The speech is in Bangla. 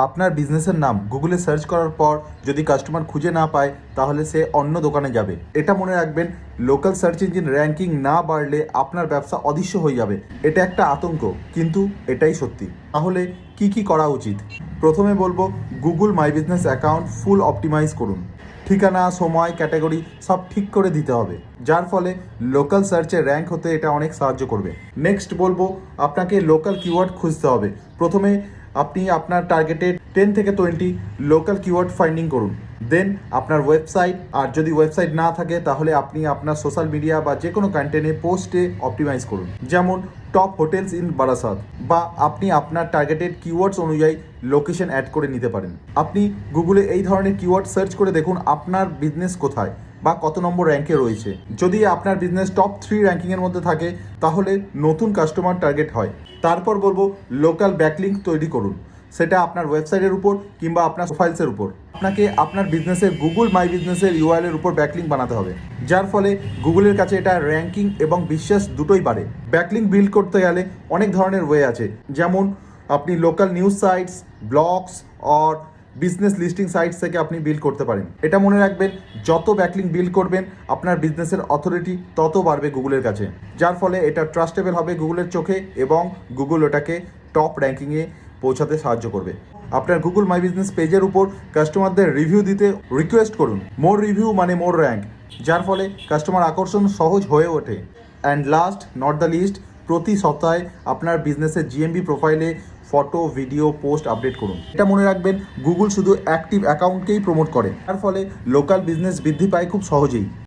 আপনার বিজনেসের নাম গুগলে সার্চ করার পর যদি কাস্টমার খুঁজে না পায় তাহলে সে অন্য দোকানে যাবে। এটা মনে রাখবেন, লোকাল সার্চ ইঞ্জিন র্যাঙ্কিং না বাড়লে আপনার ব্যবসা অদৃশ্য হয়ে যাবে। এটা একটা আতঙ্ক, কিন্তু এটাই সত্যি। তাহলে কি কি করা উচিত? প্রথমে বলবো, Google my business account full optimize করুন। ঠিকানা, সময়, ক্যাটাগরি সব ঠিক করে দিতে হবে, যার ফলে লোকাল সার্চে র্যাঙ্ক হতে এটা অনেক সাহায্য করবে। নেক্সট বলবো, আপনাকে লোকাল কিওয়ার্ড খুঁজতে হবে। প্রথমে আপনি আপনার টার্গেটেড 10 থেকে 20 লোকাল কিওয়ার্ড ফাইন্ডিং করুন। দেন আপনার ওয়েবসাইট, আর যদি ওয়েবসাইট না থাকে তাহলে আপনি আপনার সোশ্যাল মিডিয়া বা যে কোনো কন্টেন্টে পোস্টে অপটিমাইজ করুন। যেমন টপ হোটেলস ইন বারাসাত, বা আপনি আপনার টার্গেটেড কিওয়ার্ডস অনুযায়ী লোকেশন অ্যাড করে নিতে পারেন। আপনি গুগলে এই ধরনের কিওয়ার্ড সার্চ করে দেখুন আপনার বিজনেস কোথায় বা কত নম্বর র্যাঙ্কে রয়েছে। যদি আপনার বিজনেস টপ 3 র্যাঙ্কিংয়ের মধ্যে থাকে তাহলে নতুন কাস্টমার টার্গেট হয়। তারপর বলবো, লোকাল ব্যাকলিঙ্ক তৈরি করুন, সেটা আপনার ওয়েবসাইটের উপর কিংবা আপনার প্রোফাইলসের উপর। আপনাকে আপনার বিজনেসের গুগল মাই বিজনেসের ইউআরএল এর উপর ব্যাকলিঙ্ক বানাতে হবে, যার ফলে গুগলের কাছে এটা র্যাঙ্কিং এবং বিশ্বাস দুটোই বাড়ে। ব্যাকলিঙ্ক বিল্ড করতে গেলে অনেক ধরনের ওয়ে আছে, যেমন আপনি local news sites, blogs or business listing sites থেকে আপনি বিল্ড করতে পারেন। এটা মনে রাখবেন, যত ব্যাকলিঙ্ক বিল্ড করবেন আপনার বিজনেসের অথরিটি তত বাড়বে গুগলের কাছে, যার ফলে এটা ট্রাস্টেবল হবে গুগলের চোখে এবং গুগল ওটাকে টপ র্যাঙ্কিংয়ে পৌঁছাতে সাহায্য করবে। আপনার গুগল মাই বিজনেস পেজের উপর কাস্টমারদের রিভিউ দিতে রিকোয়েস্ট করুন। মোর রিভিউ মানে মোর র্যাঙ্ক, যার ফলে কাস্টমার আকর্ষণ সহজ হয়ে ওঠে। And last not the least, প্রতি সপ্তাহে আপনার বিজনেসের জিএমবি প্রোফাইলে ফটো, ভিডিও, পোস্ট আপডেট করুন। এটা মনে রাখবেন, গুগল শুধু অ্যাক্টিভ অ্যাকাউন্টকেই প্রমোট করে, যার ফলে লোকাল বিজনেস বৃদ্ধি পায় খুব সহজেই।